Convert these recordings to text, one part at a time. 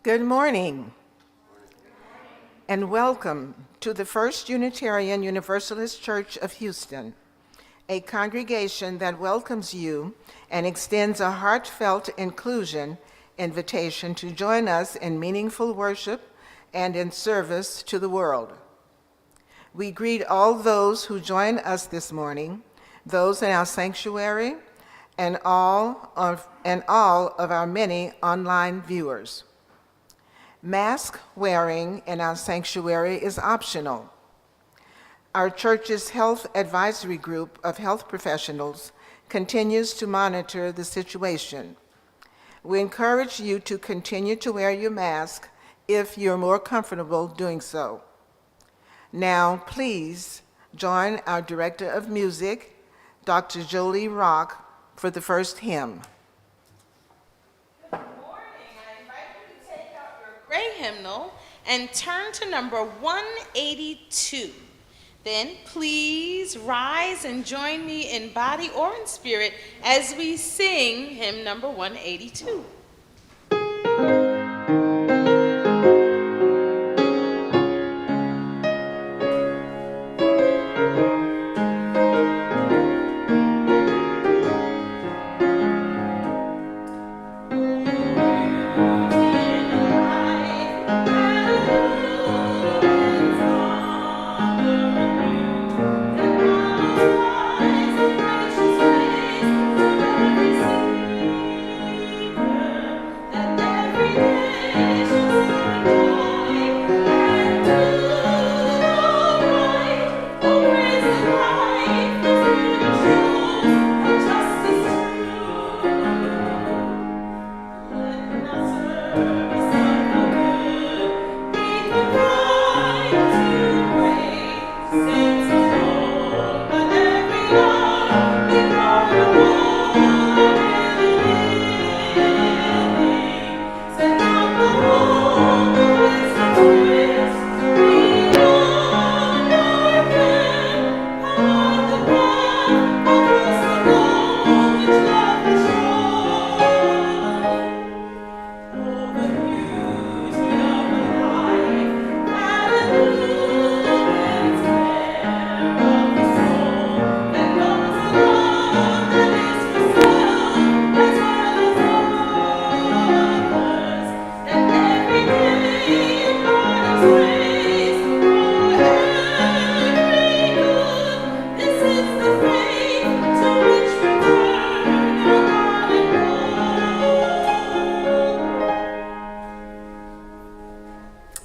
Good morning, and welcome to the First Unitarian Universalist Church of Houston, a congregation that welcomes you and extends a heartfelt invitation to join us in meaningful worship and in service to the world. We greet all those who join us this morning, those in our sanctuary, and all of our many online viewers. Mask wearing in our sanctuary is optional. Our church's health advisory group of health professionals continues to monitor the situation. We encourage you to continue to wear your mask if you're more comfortable doing so. Now, please join our Director of Music, Dr. Jolie Rock, for the first hymn. Gray hymnal and turn to number 182. Then please rise and join me in body or in spirit as we sing hymn number 182.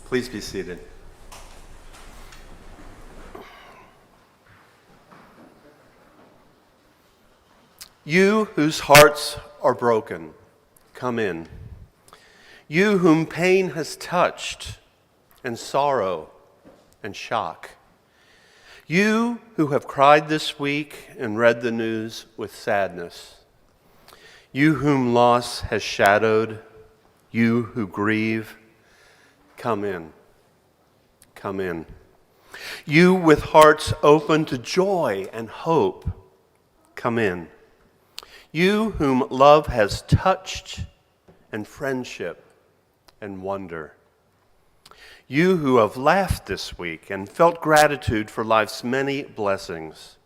Please be seated. You whose hearts are broken, come in. You whom pain has touched, and sorrow and shock. You who have cried this week and read the news with sadness. You whom loss has shadowed, you who grieve, come in, come in. You with hearts open to joy and hope, come in. You whom love has touched and friendship and wonder. You who have laughed this week and felt gratitude for life's many blessings.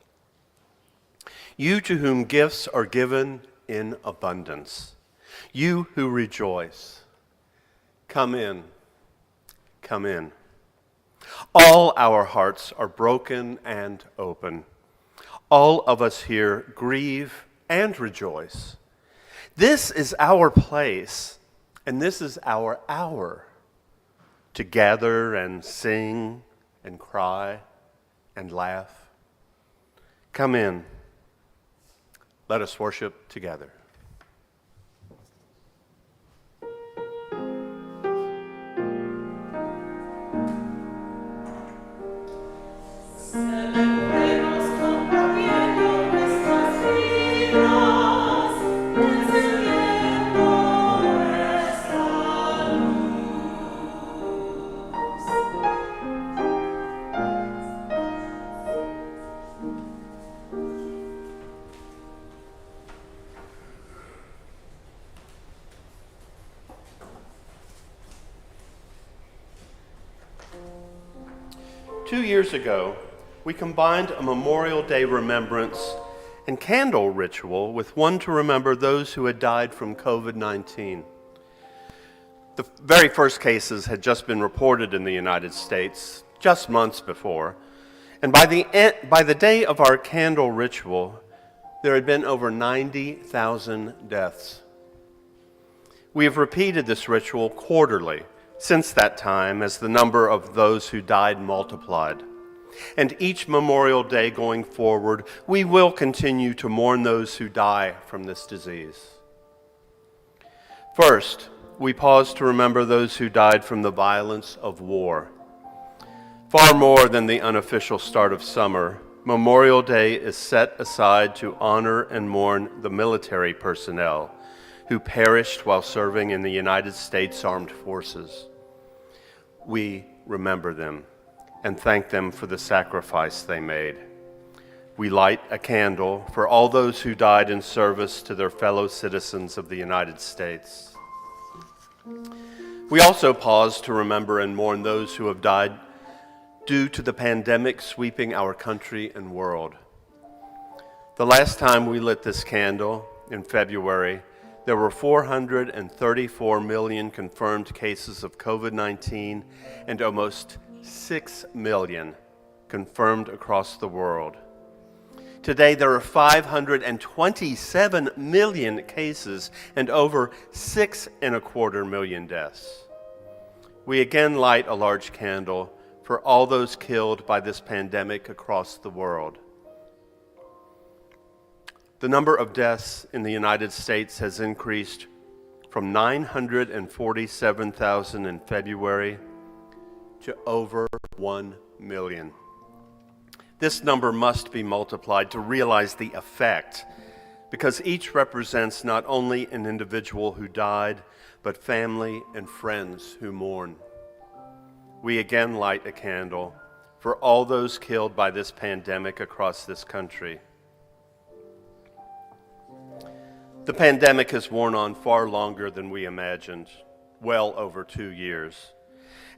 You to whom gifts are given in abundance. You who rejoice, come in. Come in. All our hearts are broken and open. All of us here grieve and rejoice. This is our place, and this is our hour to gather and sing and cry and laugh. Come in. Let us worship together. 2 years ago, we combined a Memorial Day remembrance and candle ritual with one to remember those who had died from COVID-19. The very first cases had just been reported in the United States just months before, and by the day of our candle ritual, there had been over 90,000 deaths. We have repeated this ritual quarterly since that time as the number of those who died multiplied. And each Memorial Day going forward, we will continue to mourn those who die from this disease. First, we pause to remember those who died from the violence of war. Far more than the unofficial start of summer, Memorial Day is set aside to honor and mourn the military personnel who perished while serving in the United States Armed Forces. We remember them and thank them for the sacrifice they made. We light a candle for all those who died in service to their fellow citizens of the United States. We also pause to remember and mourn those who have died due to the pandemic sweeping our country and world. The last time we lit this candle, in February, there were 434 million confirmed cases of COVID-19 and almost 6 million confirmed across the world. Today, there are 527 million cases and over 6.25 million deaths. We again light a large candle for all those killed by this pandemic across the world. The number of deaths in the United States has increased from 947,000 in February to over 1 million. This number must be multiplied to realize the effect, because each represents not only an individual who died, but family and friends who mourn. We again light a candle for all those killed by this pandemic across this country. The pandemic has worn on far longer than we imagined, well over 2 years,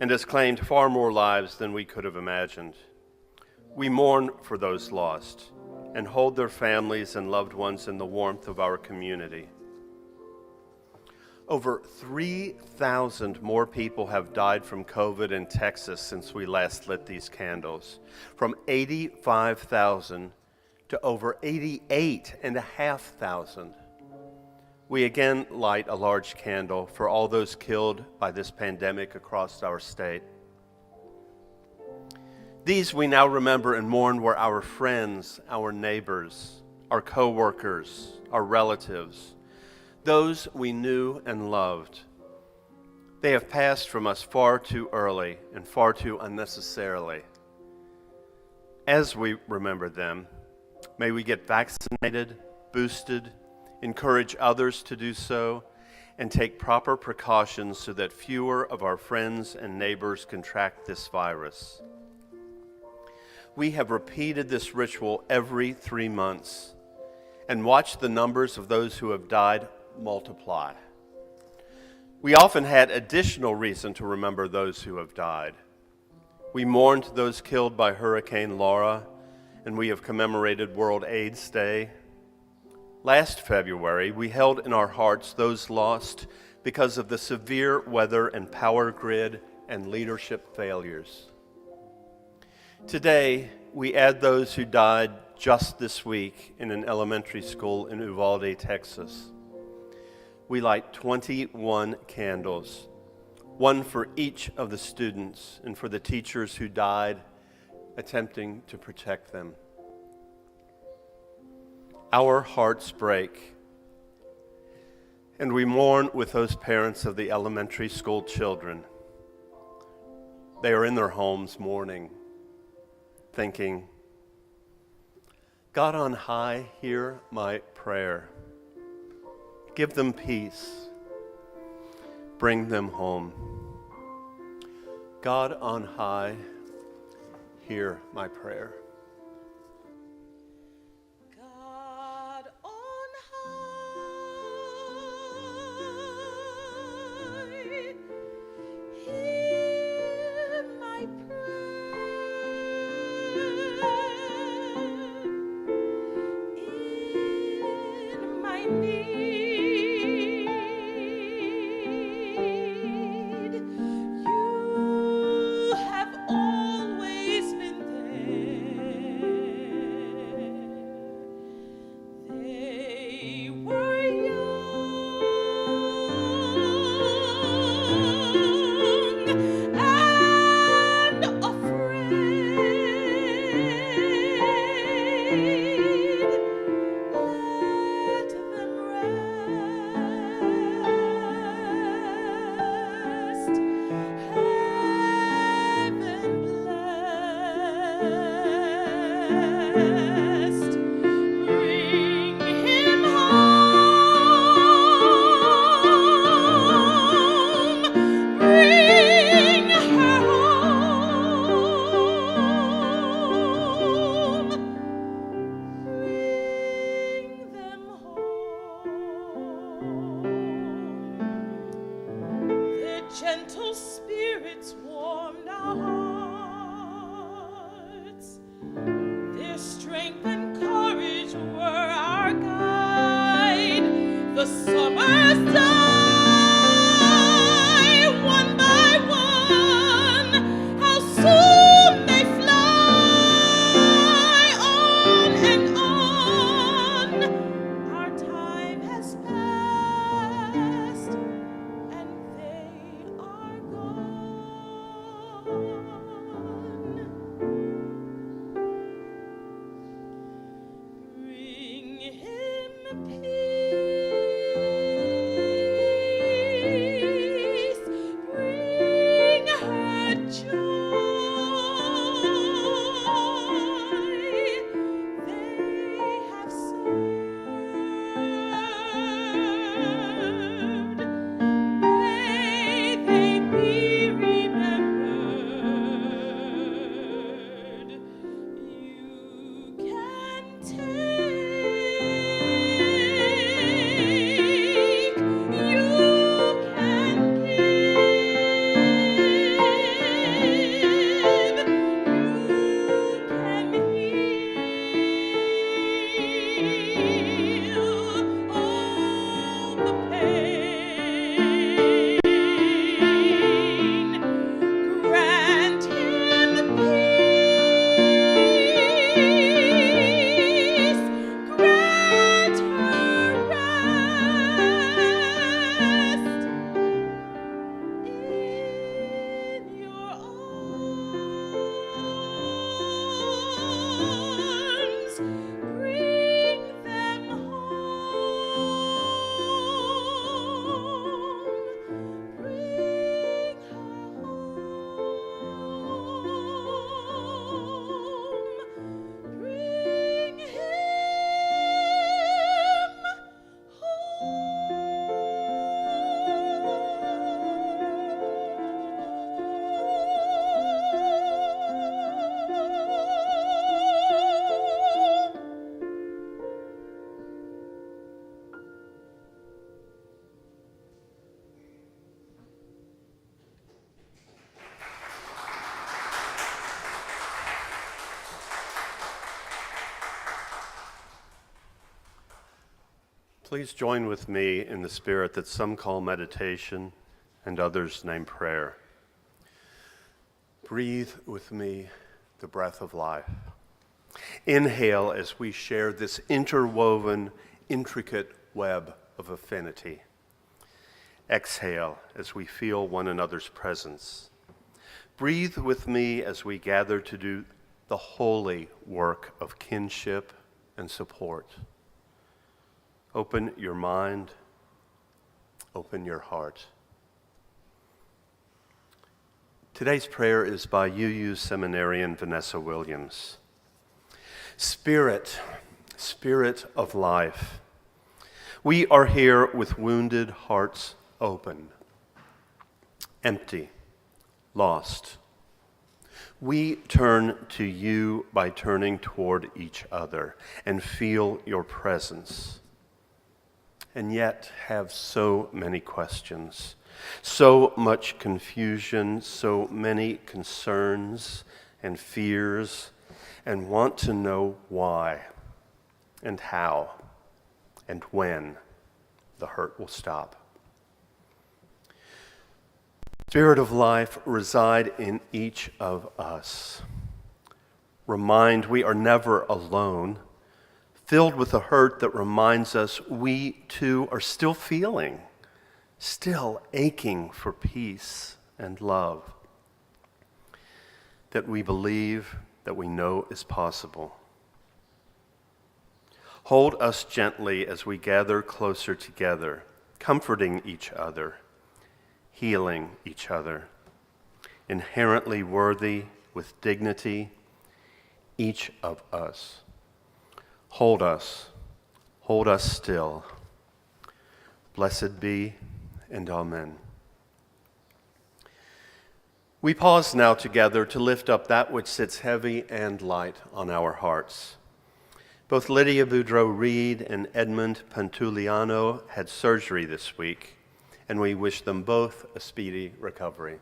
and has claimed far more lives than we could have imagined. We mourn for those lost and hold their families and loved ones in the warmth of our community. Over 3,000 more people have died from COVID in Texas since we last lit these candles, from 85,000 to over 88,500. We again light a large candle for all those killed by this pandemic across our state. These we now remember and mourn were our friends, our neighbors, our co-workers, our relatives, those we knew and loved. They have passed from us far too early and far too unnecessarily. As we remember them, may we get vaccinated, boosted, encourage others to do so, and take proper precautions so that fewer of our friends and neighbors contract this virus. We have repeated this ritual every 3 months and watched the numbers of those who have died multiply. We often had additional reason to remember those who have died. We mourned those killed by Hurricane Laura, and we have commemorated World AIDS Day. Last February, we held in our hearts those lost because of the severe weather and power grid and leadership failures. Today, we add those who died just this week in an elementary school in Uvalde, Texas. We light 21 candles, one for each of the students and for the teachers who died attempting to protect them. Our hearts break, and we mourn with those parents of the elementary school children. They are in their homes mourning, thinking, God on high, hear my prayer. Give them peace. Bring them home. God on high, hear my prayer. God on high, hear my prayer. need. You have always been there. They were young and afraid. Let them rest. Heaven blessed. Bring him home. Bring her home. Bring them home. Their gentle spirits warmed our hearts. Their strength and courage were our guide. The summers die one by one. How soon they fly on and on. Our time has passed and they are gone. Bring him peace. Bring her joy. They have served. May they be remembered. You can take, you can give, you can heal all the pain. Grant him peace. Grant her rest in your arms. Bring them home. Bring her home. Bring him home. Please join with me in the spirit that some call meditation and others name prayer. Breathe with me the breath of life. Inhale as we share this interwoven, intricate web of affinity. Exhale as we feel one another's presence. Breathe with me as we gather to do the holy work of kinship and support. Open your mind, open your heart. Today's prayer is by UU seminarian Vanessa Williams. Spirit, Spirit of life, we are here with wounded hearts open, empty, lost. We turn to you by turning toward each other and feel your presence, and yet have so many questions, so much confusion, so many concerns and fears, and want to know why and how and when the hurt will stop. Spirit of life, reside in each of us. Remind we are never alone, filled with a hurt that reminds us we too are still feeling, still aching for peace and love that we believe, that we know is possible. Hold us gently as we gather closer together, comforting each other, healing each other, inherently worthy with dignity, each of us. Hold us still. Blessed be, and amen. We pause now together to lift up that which sits heavy and light on our hearts. Both Lydia Boudreau-Reed and Edmund Pantuliano had surgery this week, and we wish them both a speedy recovery.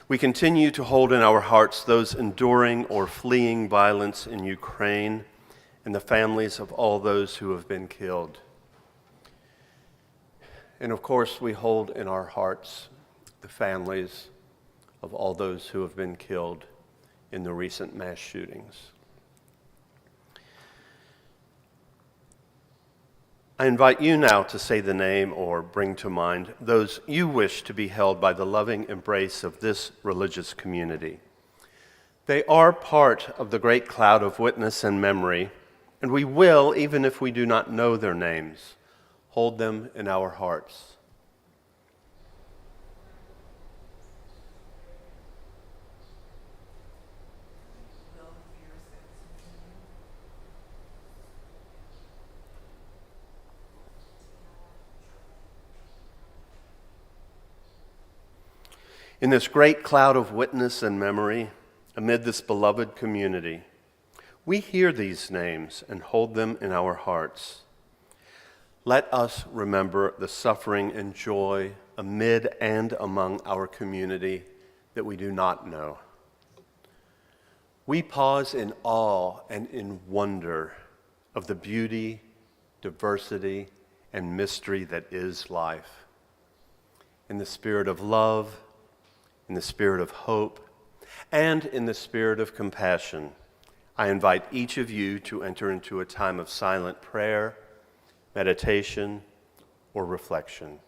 We continue to hold in our hearts those enduring or fleeing violence in Ukraine and the families of all those who have been killed. And of course, we hold in our hearts the families of all those who have been killed in the recent mass shootings. I invite you now to say the name or bring to mind those you wish to be held by the loving embrace of this religious community. They are part of the great cloud of witness and memory, and we will, even if we do not know their names, hold them in our hearts. In this great cloud of witness and memory, amid this beloved community, we hear these names and hold them in our hearts. Let us remember the suffering and joy amid and among our community that we do not know. We pause in awe and in wonder of the beauty, diversity, and mystery that is life. In the spirit of love, in the spirit of hope, and in the spirit of compassion, I invite each of you to enter into a time of silent prayer, meditation, or reflection.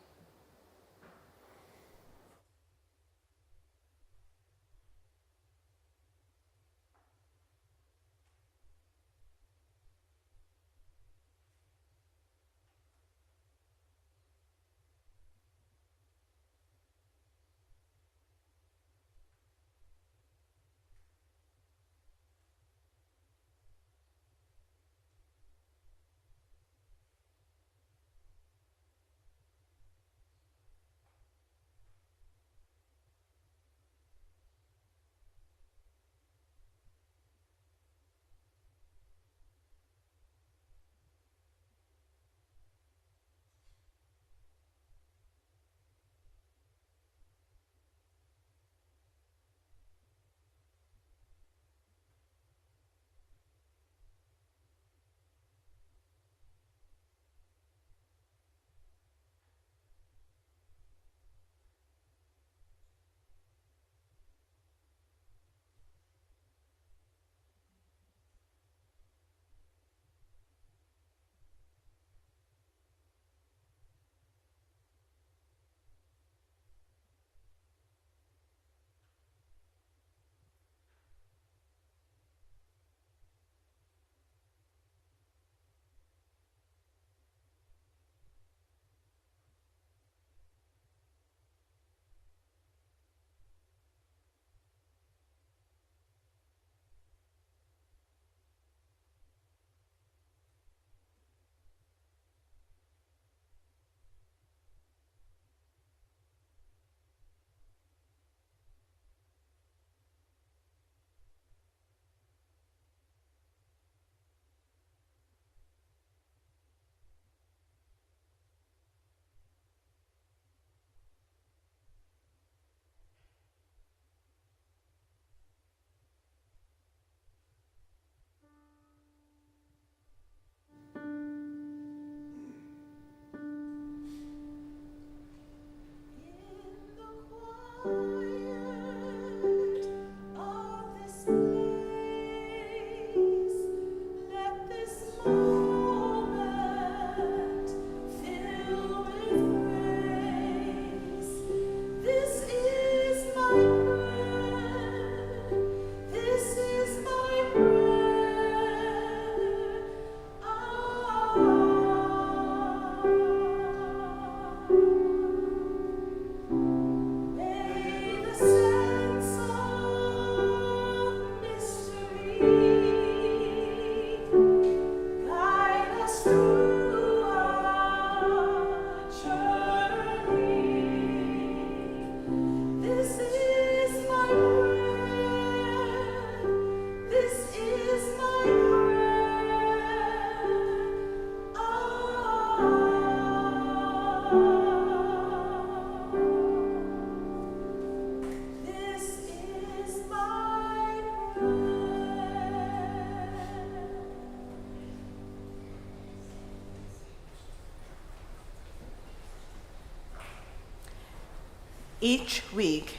Each week,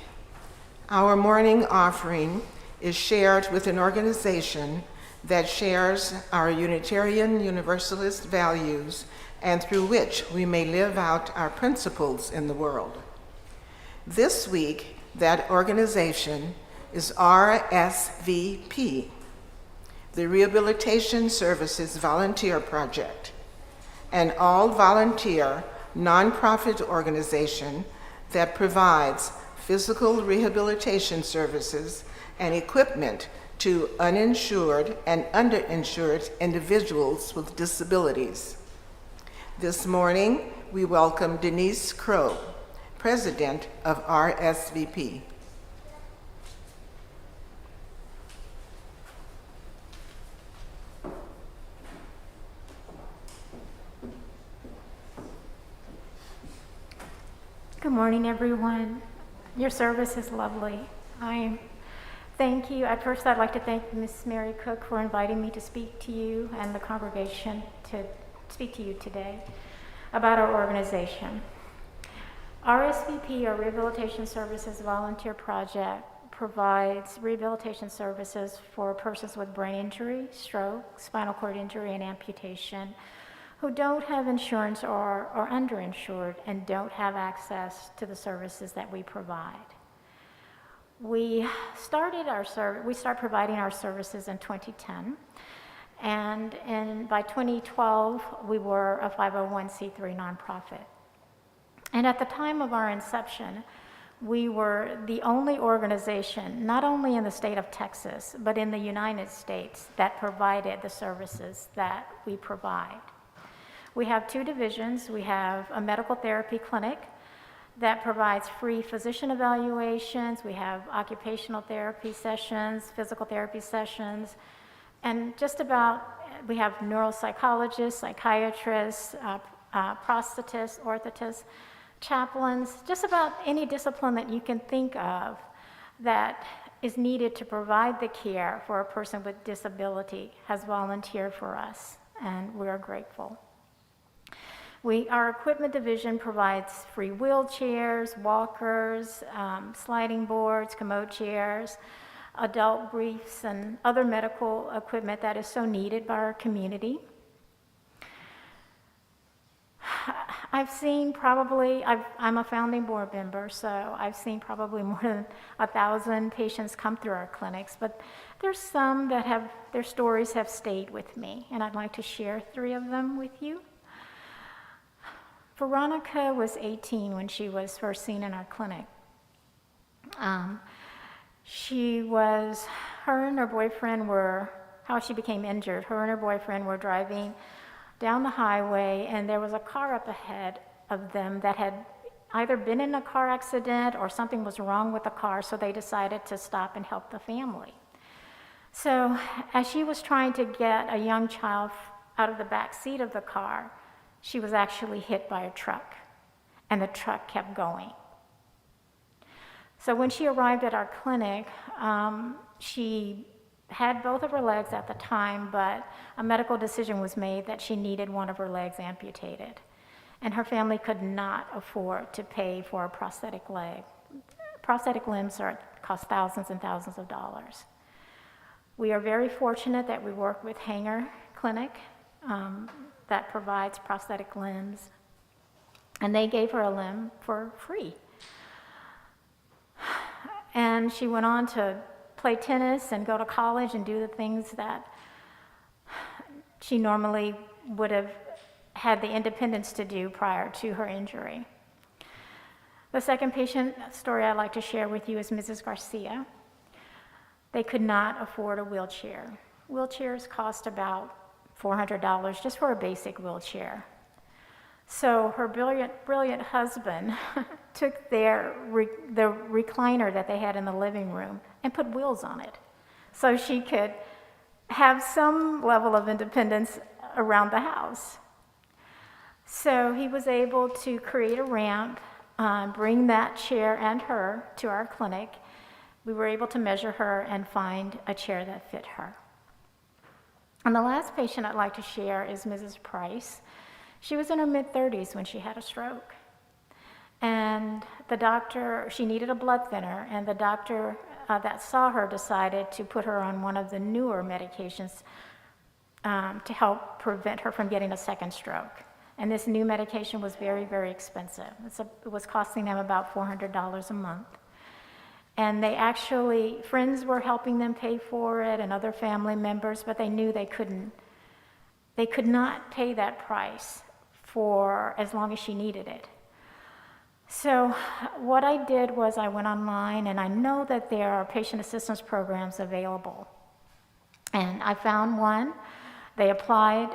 our morning offering is shared with an organization that shares our Unitarian Universalist values and through which we may live out our principles in the world. This week, that organization is RSVP, the Rehabilitation Services Volunteer Project, an all-volunteer nonprofit organization that provides physical rehabilitation services and equipment to uninsured and underinsured individuals with disabilities. This morning, we welcome Denise Crow, President of RSVP. Good morning, everyone. Your service is lovely. Thank you. At first, I'd like to thank Ms. Mary Cook for inviting me to speak to you and the congregation to speak to you today about our organization. RSVP, or Rehabilitation Services Volunteer Project, provides rehabilitation services for persons with brain injury, stroke, spinal cord injury, and amputation who don't have insurance or are underinsured and don't have access to the services that we provide. We started providing our services in 2010, and by 2012, we were a 501c3 nonprofit. And at the time of our inception, we were the only organization, not only in the state of Texas, but in the United States, that provided the services that we provide. We have two divisions. We have a medical therapy clinic that provides free physician evaluations. We have occupational therapy sessions, physical therapy sessions, and we have neuropsychologists, psychiatrists, prosthetists, orthotists, chaplains, just about any discipline that you can think of that is needed to provide the care for a person with disability has volunteered for us, and we're grateful. Our equipment division provides free wheelchairs, walkers, sliding boards, commode chairs, adult briefs, and other medical equipment that is so needed by our community. I'm a founding board member, so I've seen probably more than 1,000 patients come through our clinics, but there's some that their stories have stayed with me, and I'd like to share 3 of them with you. Veronica was 18 when she was first seen in our clinic. Her and her boyfriend how she became injured, her and her boyfriend were driving down the highway, and there was a car up ahead of them that had either been in a car accident or something was wrong with the car, so they decided to stop and help the family. So as she was trying to get a young child out of the back seat of the car, she was actually hit by a truck, and the truck kept going. So when she arrived at our clinic, she had both of her legs at the time, but a medical decision was made that she needed one of her legs amputated, and her family could not afford to pay for a prosthetic leg. Prosthetic limbs cost thousands and thousands of dollars. We are very fortunate that we work with Hanger Clinic that provides prosthetic limbs, and they gave her a limb for free. And she went on to play tennis and go to college and do the things that she normally would have had the independence to do prior to her injury. The second patient story I'd like to share with you is Mrs. Garcia. They could not afford a wheelchair. Wheelchairs cost about $400 just for a basic wheelchair. So her brilliant husband took the recliner that they had in the living room and put wheels on it so she could have some level of independence around the house. So he was able to create a ramp, bring that chair and her to our clinic. We were able to measure her and find a chair that fit her. And the last patient I'd like to share is Mrs. Price. She was in her mid-30s when she had a stroke. And the doctor, she needed a blood thinner, and the doctor that saw her decided to put her on one of the newer medications to help prevent her from getting a second stroke. And this new medication was very, very expensive. It was costing them about $400 a month. And they actually, friends were helping them pay for it and other family members, but they knew they could not pay that price for as long as she needed it. So what I did was I went online, and I know that there are patient assistance programs available. And I found one. They applied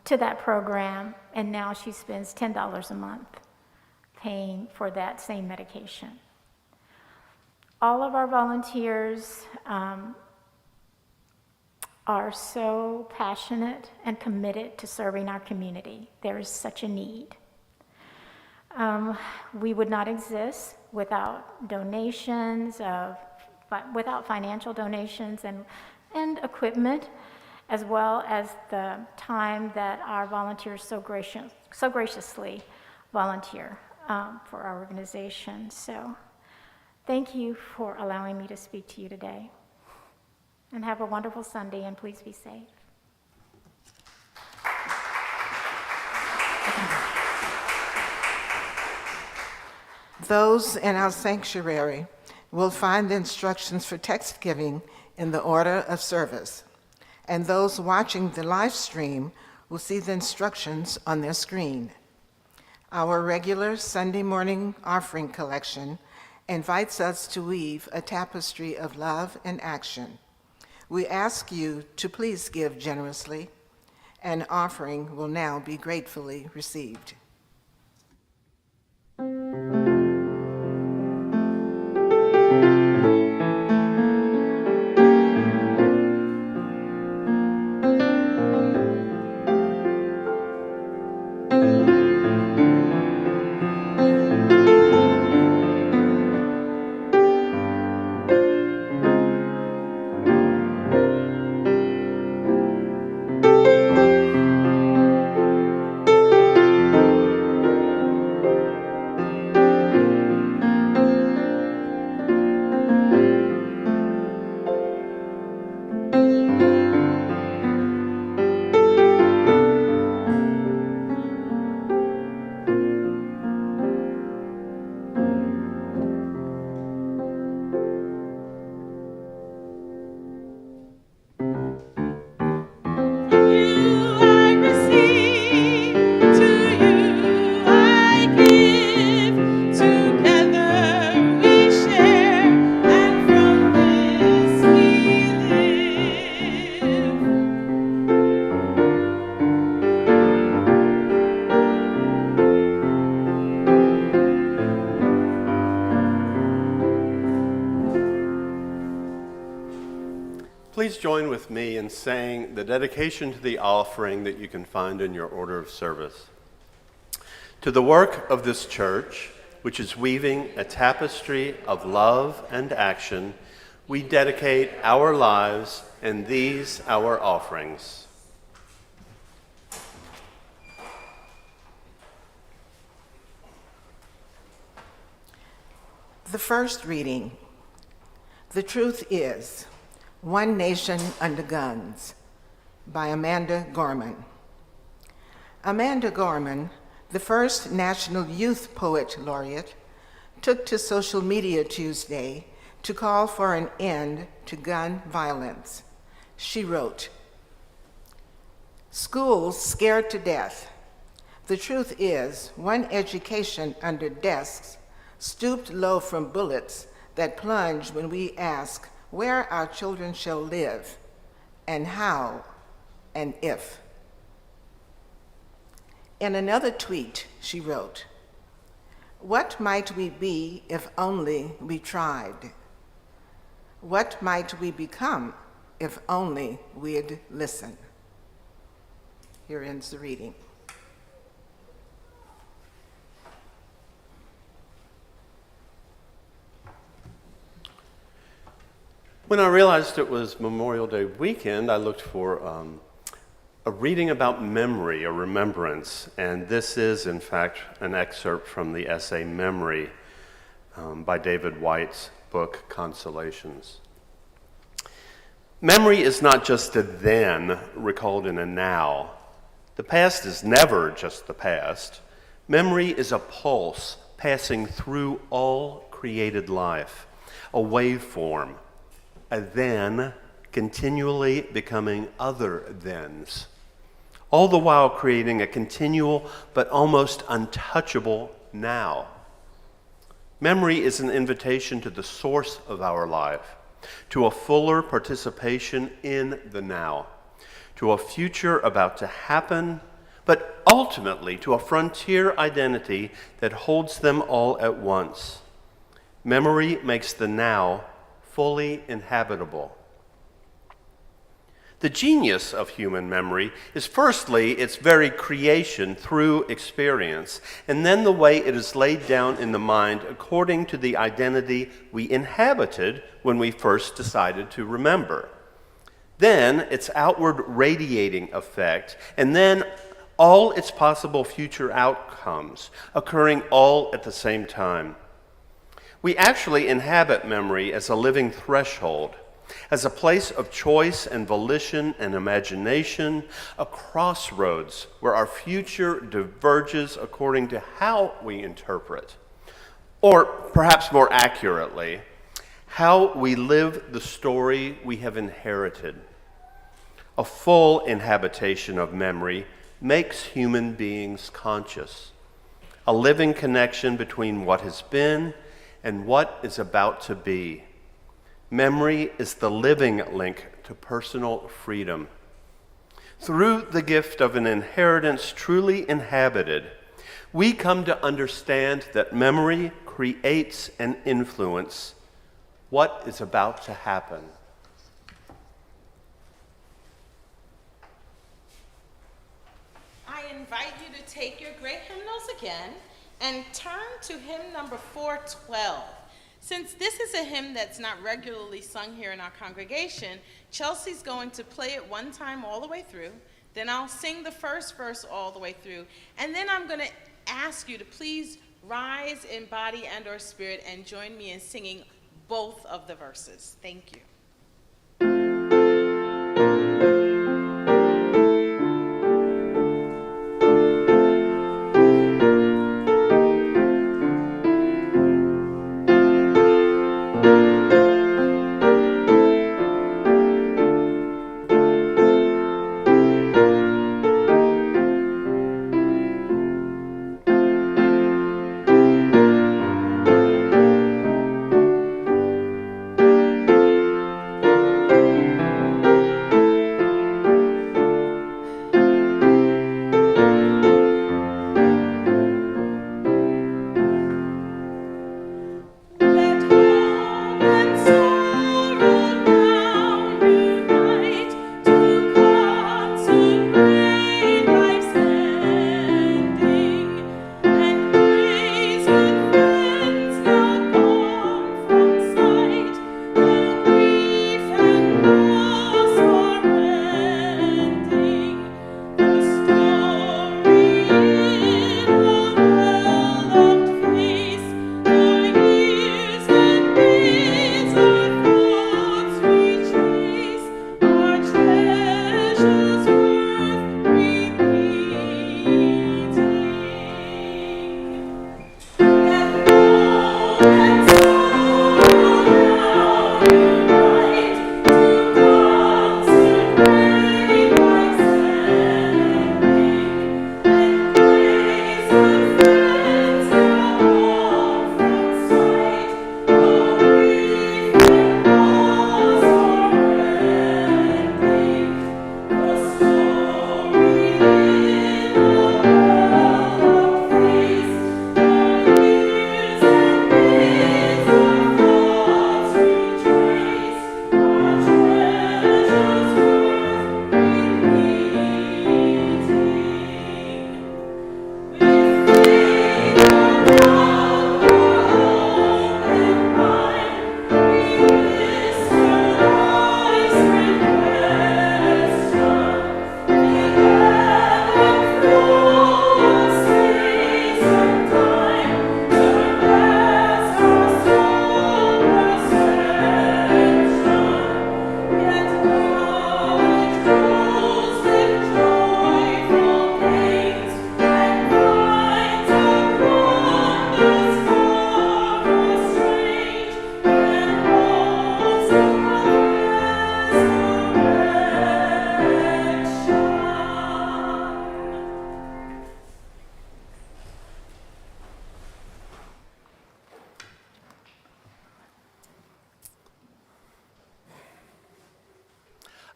to that program, and now she spends $10 a month paying for that same medication. All of our volunteers are so passionate and committed to serving our community. There is such a need. We would not exist without donations, without financial donations and equipment, as well as the time that our volunteers so graciously volunteer for our organization. So thank you for allowing me to speak to you today. And have a wonderful Sunday, and please be safe. Those in our sanctuary will find the instructions for text giving in the order of service, and those watching the live stream will see the instructions on their screen. Our regular Sunday morning offering collection invites us to weave a tapestry of love and action. We ask you to please give generously. An offering will now be gratefully received. Please join with me in saying the dedication to the offering that you can find in your order of service. To the work of this church, which is weaving a tapestry of love and action, we dedicate our lives and these our offerings. The first reading, The Truth Is, One Nation Under Guns, by Amanda Gorman. Amanda Gorman, the first National Youth Poet Laureate, took to social media Tuesday to call for an end to gun violence. She wrote, "Schools scared to death. The truth is, one education under desks stooped low from bullets that plunge when we ask where our children shall live, and how, and if." In another tweet, she wrote, "What might we be if only we tried? What might we become if only we'd listen?" Here ends the reading. When I realized it was Memorial Day weekend, I looked for a reading about memory or remembrance, and this is, in fact, an excerpt from the essay Memory by David White's book, Consolations. Memory is not just a then recalled in a now. The past is never just the past. Memory is a pulse passing through all created life, a waveform, a then continually becoming other thens, all the while creating a continual but almost untouchable now. Memory is an invitation to the source of our life, to a fuller participation in the now, to a future about to happen, but ultimately to a frontier identity that holds them all at once. Memory makes the now fully inhabitable. The genius of human memory is firstly its very creation through experience, and then the way it is laid down in the mind according to the identity we inhabited when we first decided to remember. Then its outward radiating effect, and then all its possible future outcomes, occurring all at the same time. We actually inhabit memory as a living threshold, as a place of choice and volition and imagination, a crossroads where our future diverges according to how we interpret, or perhaps more accurately, how we live the story we have inherited. A full inhabitation of memory makes human beings conscious, a living connection between what has been and what is about to be. Memory is the living link to personal freedom. Through the gift of an inheritance truly inhabited, we come to understand that memory creates and influences what is about to happen. I invite you to take your great hymnals again and turn to hymn number 412. Since this is a hymn that's not regularly sung here in our congregation, Chelsea's going to play it one time all the way through, then I'll sing the first verse all the way through, and then I'm going to ask you to please rise in body and or spirit and join me in singing both of the verses. Thank you.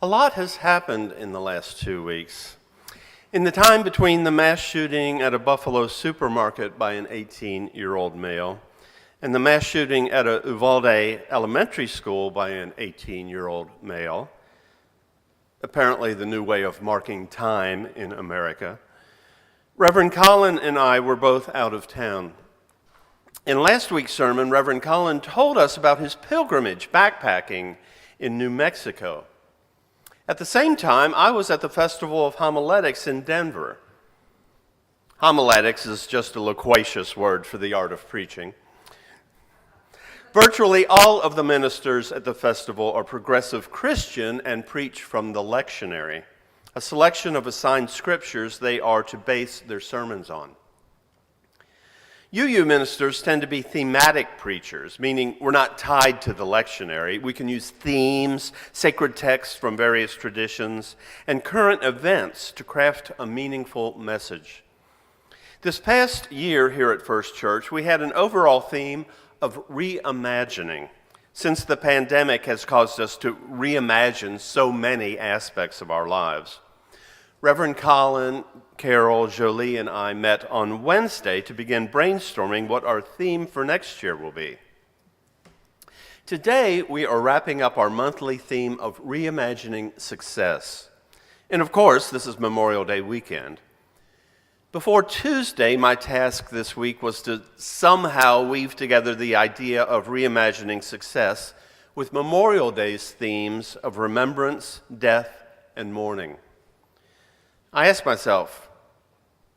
A lot has happened in the last 2 weeks. In the time between the mass shooting at a Buffalo supermarket by an 18-year-old male and the mass shooting at a Uvalde elementary school by an 18-year-old male, apparently the new way of marking time in America, Reverend Colin and I were both out of town. In last week's sermon, Reverend Colin told us about his pilgrimage backpacking in New Mexico. At the same time, I was at the Festival of Homiletics in Denver. Homiletics is just a loquacious word for the art of preaching. Virtually all of the ministers at the festival are progressive Christian and preach from the lectionary, a selection of assigned scriptures they are to base their sermons on. UU ministers tend to be thematic preachers, meaning we're not tied to the lectionary. We can use themes, sacred texts from various traditions, and current events to craft a meaningful message. This past year here at First Church, we had an overall theme of reimagining, since the pandemic has caused us to reimagine so many aspects of our lives. Reverend Colin, Carol, Jolie, and I met on Wednesday to begin brainstorming what our theme for next year will be. Today, we are wrapping up our monthly theme of reimagining success. And of course, this is Memorial Day weekend. Before Tuesday, my task this week was to somehow weave together the idea of reimagining success with Memorial Day's themes of remembrance, death, and mourning. I asked myself,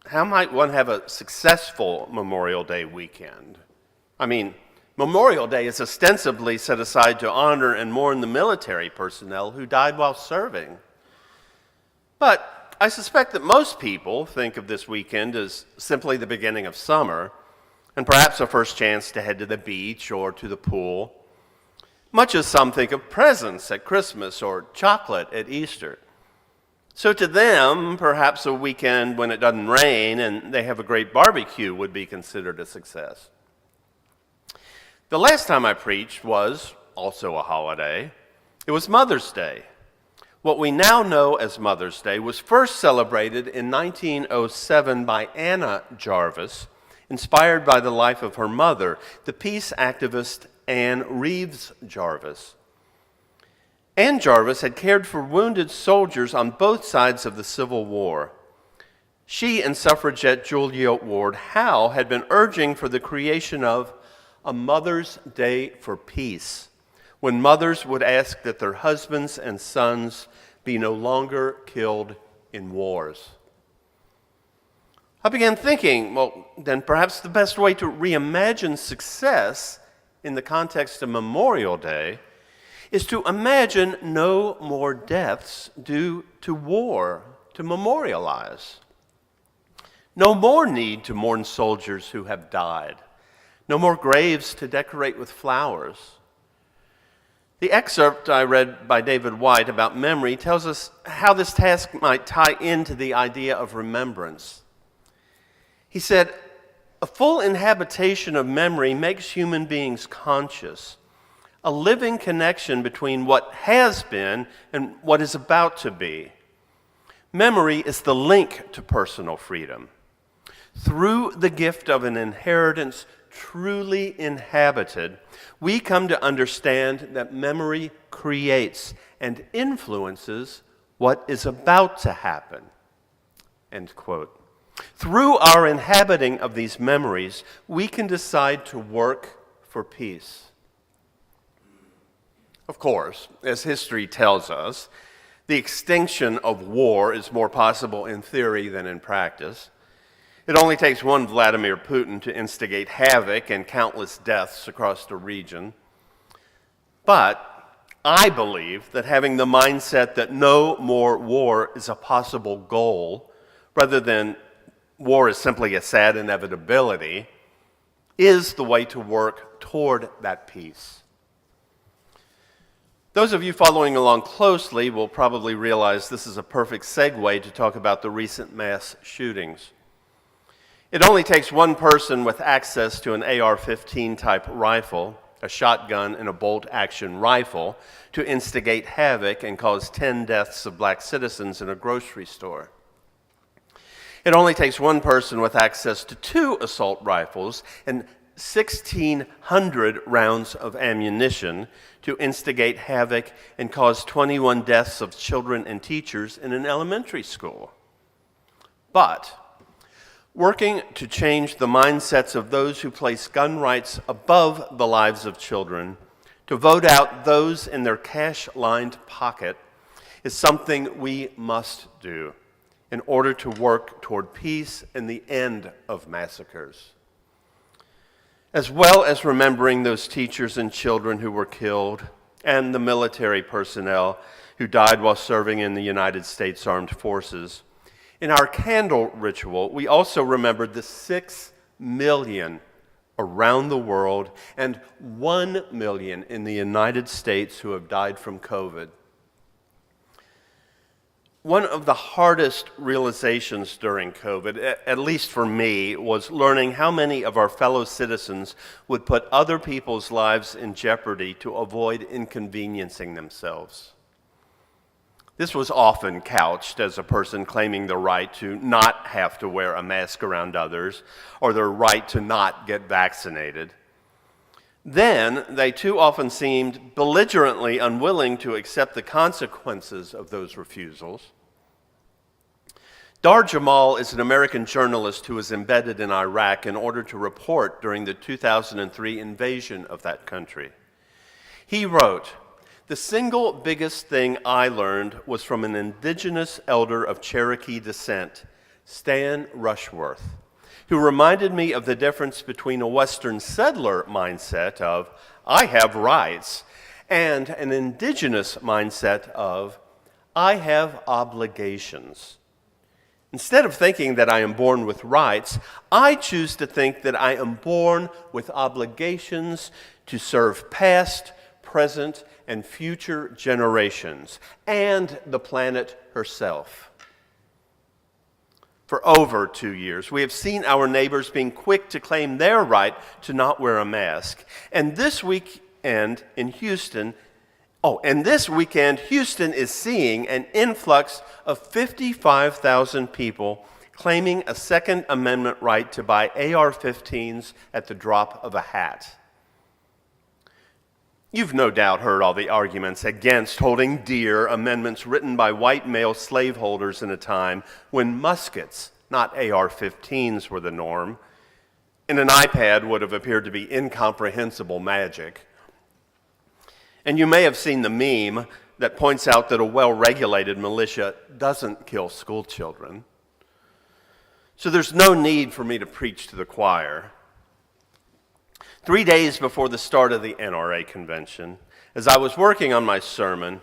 how might one have a successful Memorial Day weekend? I mean, Memorial Day is ostensibly set aside to honor and mourn the military personnel who died while serving. But I suspect that most people think of this weekend as simply the beginning of summer, and perhaps a first chance to head to the beach or to the pool, much as some think of presents at Christmas or chocolate at Easter. So to them, perhaps a weekend when it doesn't rain and they have a great barbecue would be considered a success. The last time I preached was also a holiday. It was Mother's Day. What we now know as Mother's Day was first celebrated in 1907 by Anna Jarvis, inspired by the life of her mother, the peace activist Anne Reeves Jarvis. Anne Jarvis had cared for wounded soldiers on both sides of the Civil War. She and suffragette Julia Ward Howe had been urging for the creation of a Mother's Day for Peace, when mothers would ask that their husbands and sons be no longer killed in wars. I began thinking, well, then perhaps the best way to reimagine success in the context of Memorial Day is to imagine no more deaths due to war to memorialize. No more need to mourn soldiers who have died. No more graves to decorate with flowers. The excerpt I read by David White about memory tells us how this task might tie into the idea of remembrance. He said, "A full inhabitation of memory makes human beings conscious, a living connection between what has been and what is about to be. Memory is the link to personal freedom. Through the gift of an inheritance truly inhabited, we come to understand that memory creates and influences what is about to happen." End quote. Through our inhabiting of these memories, we can decide to work for peace. Of course, as history tells us, the extinction of war is more possible in theory than in practice. It only takes one Vladimir Putin to instigate havoc and countless deaths across the region. But I believe that having the mindset that no more war is a possible goal, rather than war is simply a sad inevitability, is the way to work toward that peace. Those of you following along closely will probably realize this is a perfect segue to talk about the recent mass shootings. It only takes one person with access to an AR-15 type rifle, a shotgun, and a bolt-action rifle to instigate havoc and cause 10 deaths of black citizens in a grocery store. It only takes one person with access to 2 assault rifles and 1,600 rounds of ammunition to instigate havoc and cause 21 deaths of children and teachers in an elementary school. But working to change the mindsets of those who place gun rights above the lives of children, to vote out those in their cash-lined pocket, is something we must do in order to work toward peace and the end of massacres. As well as remembering those teachers and children who were killed and the military personnel who died while serving in the United States Armed Forces, in our candle ritual, we also remembered the 6 million around the world and 1 million in the United States who have died from COVID. One of the hardest realizations during COVID, at least for me, was learning how many of our fellow citizens would put other people's lives in jeopardy to avoid inconveniencing themselves. This was often couched as a person claiming the right to not have to wear a mask around others or their right to not get vaccinated. Then they too often seemed belligerently unwilling to accept the consequences of those refusals. Dar Jamal is an American journalist who was embedded in Iraq in order to report during the 2003 invasion of that country. He wrote, "The single biggest thing I learned was from an indigenous elder of Cherokee descent, Stan Rushworth, who reminded me of the difference between a Western settler mindset of, I have rights, and an indigenous mindset of, I have obligations. Instead of thinking that I am born with rights, I choose to think that I am born with obligations to serve past, present, and future generations, and the planet herself." For over 2 years, we have seen our neighbors being quick to claim their right to not wear a mask. And this weekend, Houston is seeing an influx of 55,000 people claiming a Second Amendment right to buy AR-15s at the drop of a hat. You've no doubt heard all the arguments against holding dear, amendments written by white male slaveholders in a time when muskets, not AR-15s, were the norm, and an iPad would have appeared to be incomprehensible magic. And you may have seen the meme that points out that a well-regulated militia doesn't kill school children. So there's no need for me to preach to the choir. 3 days before the start of the NRA convention, as I was working on my sermon,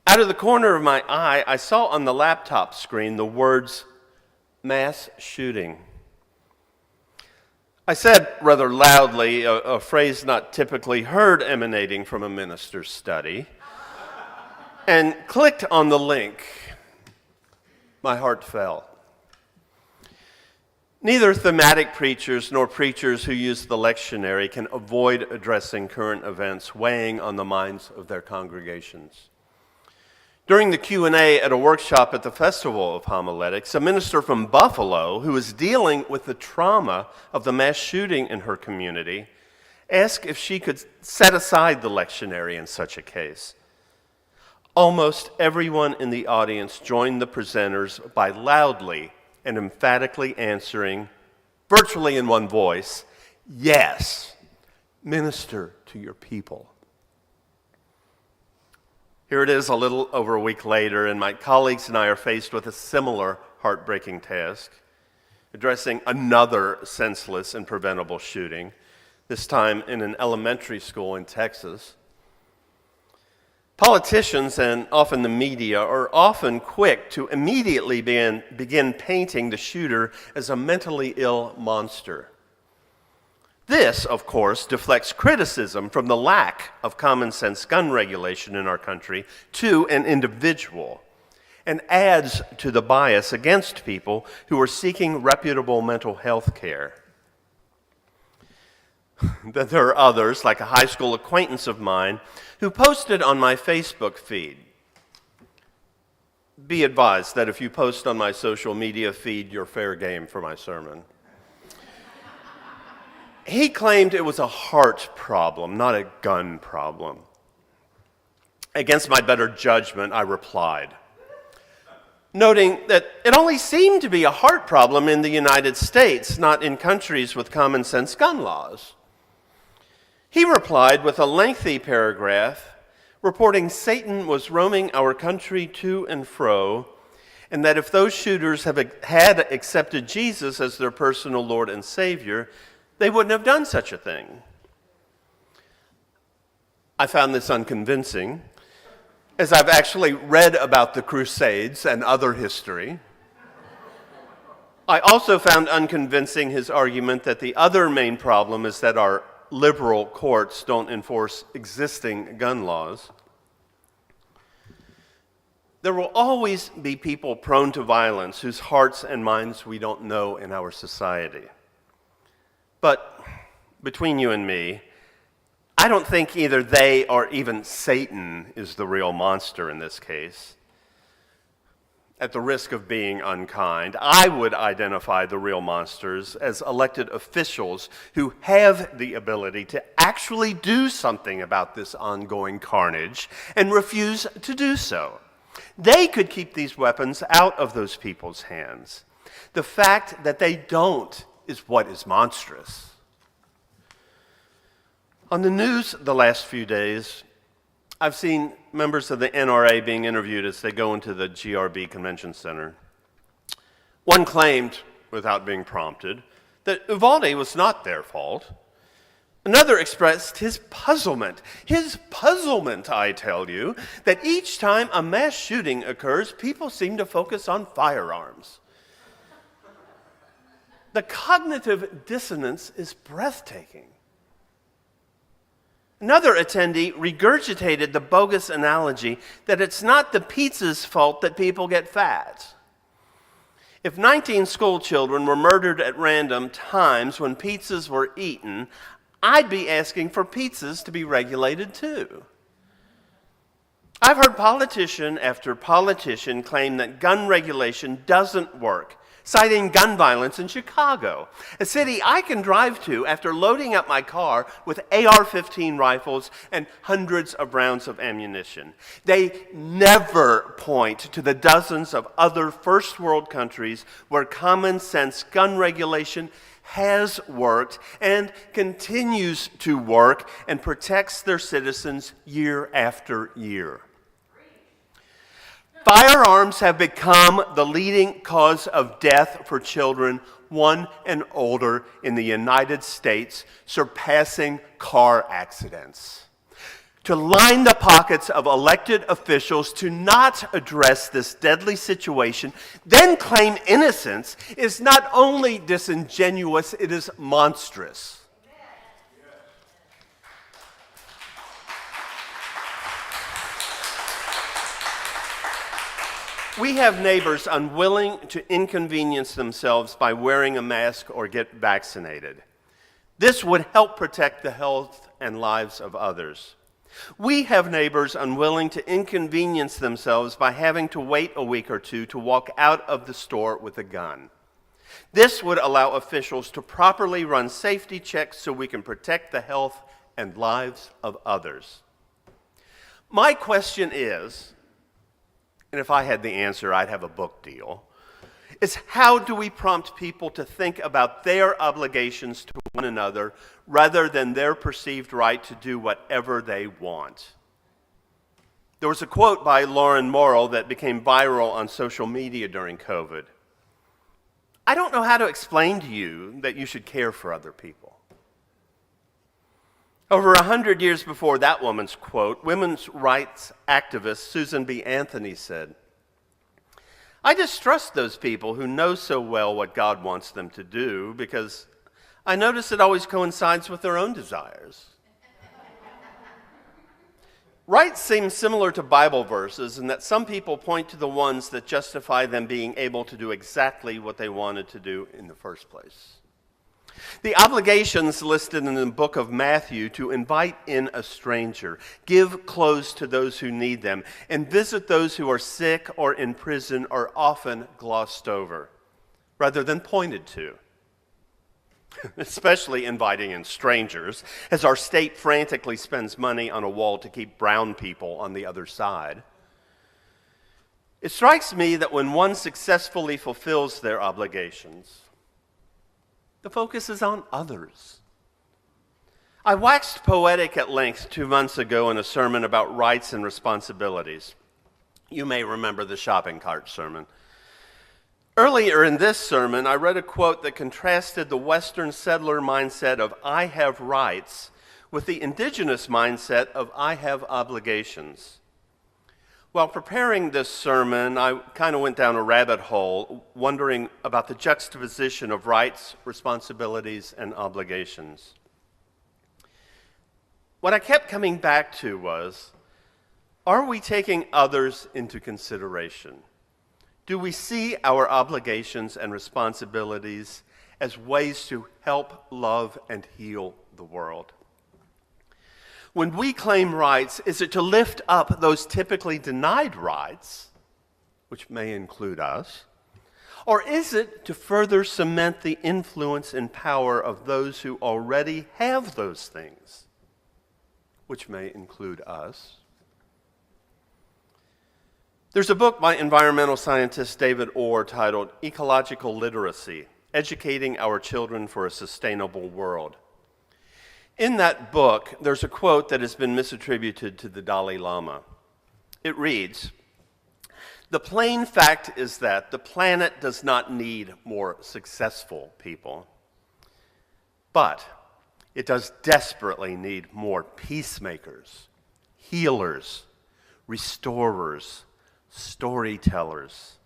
out of the corner of my eye, I saw on the laptop screen the words, "mass shooting." I said rather loudly, a phrase not typically heard emanating from a minister's study, and clicked on the link. My heart fell. Neither thematic preachers nor preachers who use the lectionary can avoid addressing current events weighing on the minds of their congregations. During the Q&A at a workshop at the Festival of Homiletics, a minister from Buffalo who was dealing with the trauma of the mass shooting in her community asked if she could set aside the lectionary in such a case. Almost everyone in the audience joined the presenters by loudly and emphatically answering, virtually in one voice, "Yes, minister to your people." Here it is a little over a week later, and my colleagues and I are faced with a similar heartbreaking task, addressing another senseless and preventable shooting, this time in an elementary school in Texas. Politicians and often the media are often quick to immediately begin painting the shooter as a mentally ill monster. This, of course, deflects criticism from the lack of common sense gun regulation in our country to an individual and adds to the bias against people who are seeking reputable mental health care. that there are others, like a high school acquaintance of mine, who posted on my Facebook feed. Be advised that if you post on my social media feed, you're fair game for my sermon. He claimed it was a heart problem, not a gun problem. Against my better judgment, I replied, noting that it only seemed to be a heart problem in the United States, not in countries with common sense gun laws. He replied with a lengthy paragraph reporting Satan was roaming our country to and fro, and that if those shooters had accepted Jesus as their personal Lord and Savior, they wouldn't have done such a thing. I found this unconvincing, as I've actually read about the Crusades and other history. I also found unconvincing his argument that the other main problem is that our liberal courts don't enforce existing gun laws. There will always be people prone to violence whose hearts and minds we don't know in our society. But between you and me, I don't think either they or even Satan is the real monster in this case. At the risk of being unkind, I would identify the real monsters as elected officials who have the ability to actually do something about this ongoing carnage and refuse to do so. They could keep these weapons out of those people's hands. The fact that they don't is what is monstrous. On the news the last few days, I've seen members of the NRA being interviewed as they go into the GRB Convention Center. One claimed, without being prompted, that Uvalde was not their fault. Another expressed his puzzlement, I tell you, that each time a mass shooting occurs, people seem to focus on firearms. The cognitive dissonance is breathtaking. Another attendee regurgitated the bogus analogy that it's not the pizza's fault that people get fat. If 19 school children were murdered at random times when pizzas were eaten, I'd be asking for pizzas to be regulated too. I've heard politician after politician claim that gun regulation doesn't work, citing gun violence in Chicago, a city I can drive to after loading up my car with AR-15 rifles and hundreds of rounds of ammunition. They never point to the dozens of other first world countries where common sense gun regulation has worked and continues to work and protects their citizens year after year. Firearms have become the leading cause of death for children 1 and older in the United States, surpassing car accidents. To line the pockets of elected officials to not address this deadly situation, then claim innocence, is not only disingenuous, it is monstrous. We have neighbors unwilling to inconvenience themselves by wearing a mask or get vaccinated. This would help protect the health and lives of others. We have neighbors unwilling to inconvenience themselves by having to wait a week or two to walk out of the store with a gun. This would allow officials to properly run safety checks so we can protect the health and lives of others. My question is, and if I had the answer, I'd have a book deal, is how do we prompt people to think about their obligations to one another rather than their perceived right to do whatever they want? There was a quote by Lauren Morrill that became viral on social media during COVID. I don't know how to explain to you that you should care for other people. Over 100 years before that woman's quote, women's rights activist Susan B. Anthony said, I distrust those people who know so well what God wants them to do because I notice it always coincides with their own desires. Rights seem similar to Bible verses in that some people point to the ones that justify them being able to do exactly what they wanted to do in the first place. The obligations listed in the book of Matthew to invite in a stranger, give clothes to those who need them, and visit those who are sick or in prison are often glossed over rather than pointed to. Especially inviting in strangers, as our state frantically spends money on a wall to keep brown people on the other side. It strikes me that when one successfully fulfills their obligations, the focus is on others. I waxed poetic at length 2 months ago in a sermon about rights and responsibilities. You may remember the shopping cart sermon. Earlier in this sermon, I read a quote that contrasted the Western settler mindset of "I have rights" with the indigenous mindset of "I have obligations." While preparing this sermon, I kind of went down a rabbit hole, wondering about the juxtaposition of rights, responsibilities, and obligations. What I kept coming back to was, are we taking others into consideration? Do we see our obligations and responsibilities as ways to help, love, and heal the world? When we claim rights, is it to lift up those typically denied rights, which may include us, or is it to further cement the influence and power of those who already have those things, which may include us? There's a book by environmental scientist David Orr titled Ecological Literacy: Educating Our Children for a Sustainable World. In that book, there's a quote that has been misattributed to the Dalai Lama. It reads, "The plain fact is that the planet does not need more successful people, but it does desperately need more peacemakers, healers, restorers, storytellers,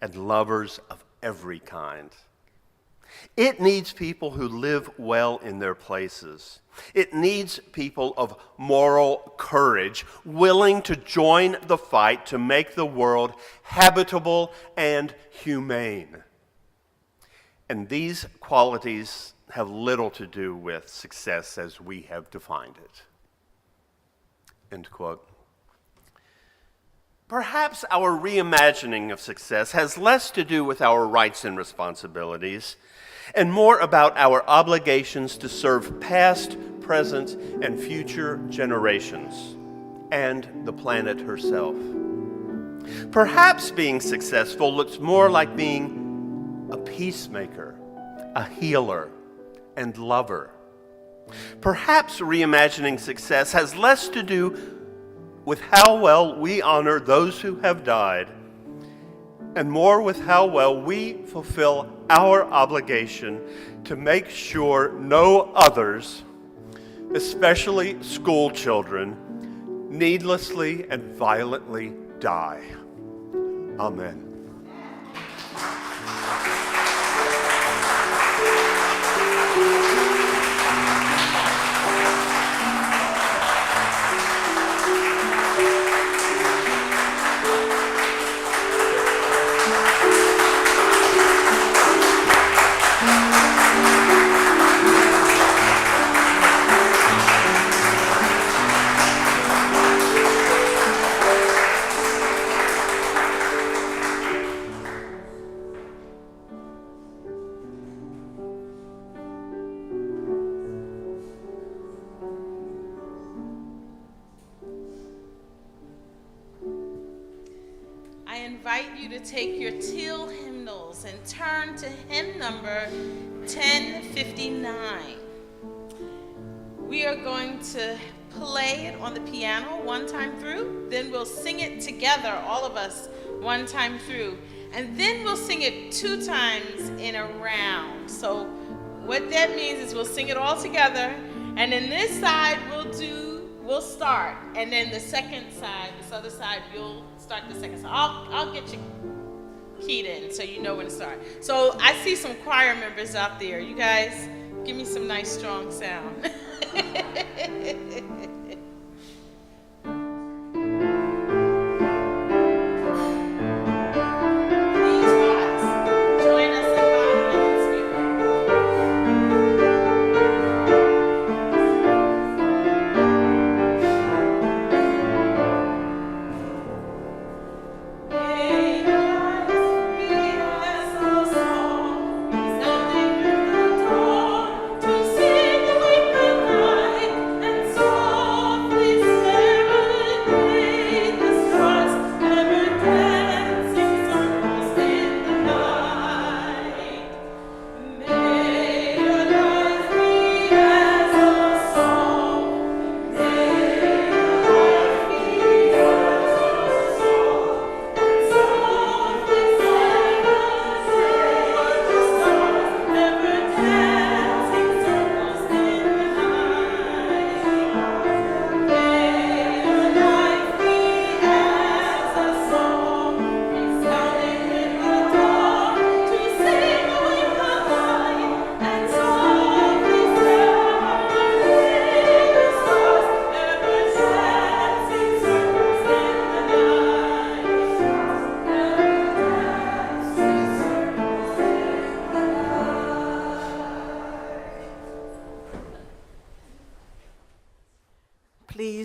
and lovers of every kind. It needs people who live well in their places. It needs people of moral courage, willing to join the fight to make the world habitable and humane. And these qualities have little to do with success as we have defined it." End quote. Perhaps our reimagining of success has less to do with our rights and responsibilities and more about our obligations to serve past, present, and future generations and the planet herself. Perhaps being successful looks more like being a peacemaker, a healer, and lover. Perhaps reimagining success has less to do with how well we honor those who have died, and more with how well we fulfill our obligation to make sure no others, especially school children, needlessly and violently die. Amen. I invite you to take your teal hymnals and turn to hymn number 1059. We are going to play it on the piano one time through, then we'll sing it together, all of us, one time through, and then we'll sing it 2 times in a round. So what that means is we'll sing it all together, and then this side we'll start, and then the second side, this other side, you'll start the second side. I'll get you keyed in so you know when to start. So I see some choir members out there. You guys, give me some nice strong sound. Please rise. Join us in body and in spirit.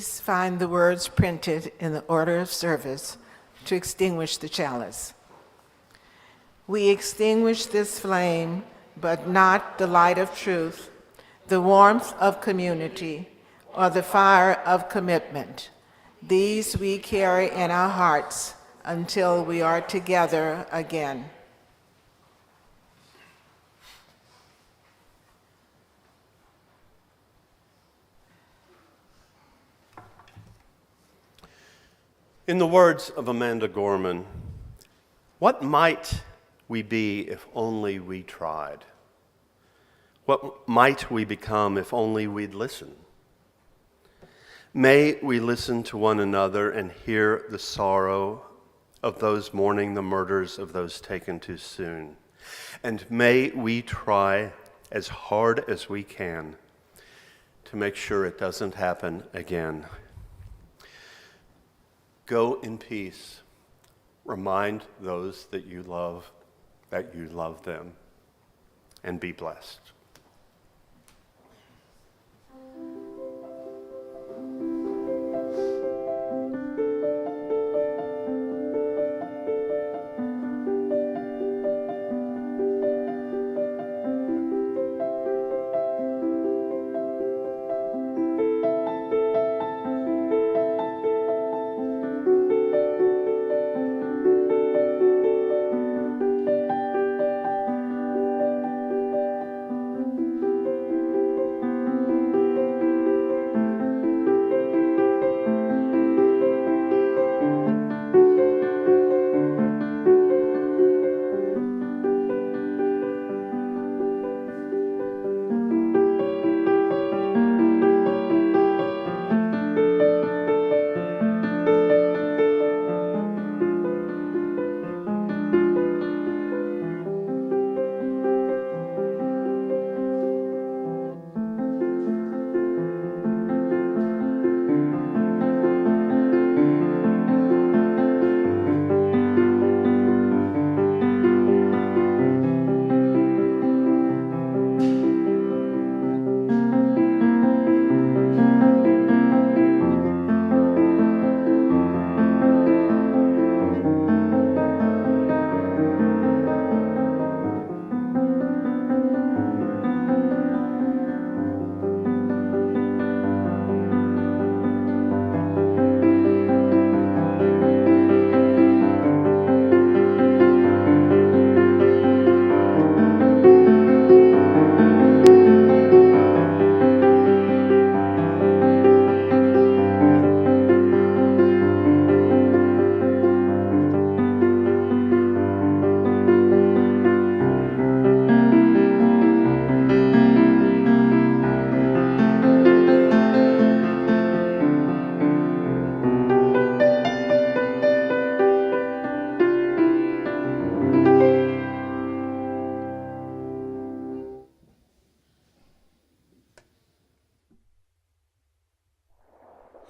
please find the words printed in the order of service to extinguish the chalice. We extinguish this flame, but not the light of truth, the warmth of community, or the fire of commitment. These we carry in our hearts until we are together again. In the words of Amanda Gorman, what might we be if only we tried? What might we become if only we'd listen? May we listen to one another and hear the sorrow of those mourning the murders of those taken too soon. And may we try as hard as we can to make sure it doesn't happen again. Go in peace. Remind those that you love them, and be blessed.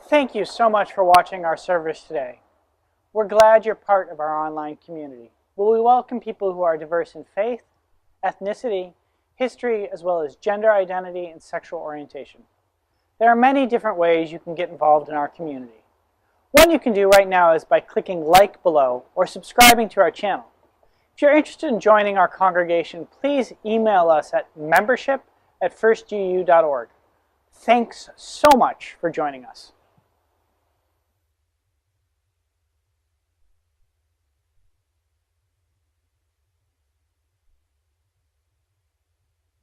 Thank you so much for watching our service today. We're glad you're part of our online community, where we welcome people who are diverse in faith, ethnicity, history, as well as gender identity and sexual orientation. There are many different ways you can get involved in our community. One you can do right now is by clicking like below or subscribing to our channel. If you're interested in joining our congregation, please email us at membership@firstgu.org. Thanks so much for joining us.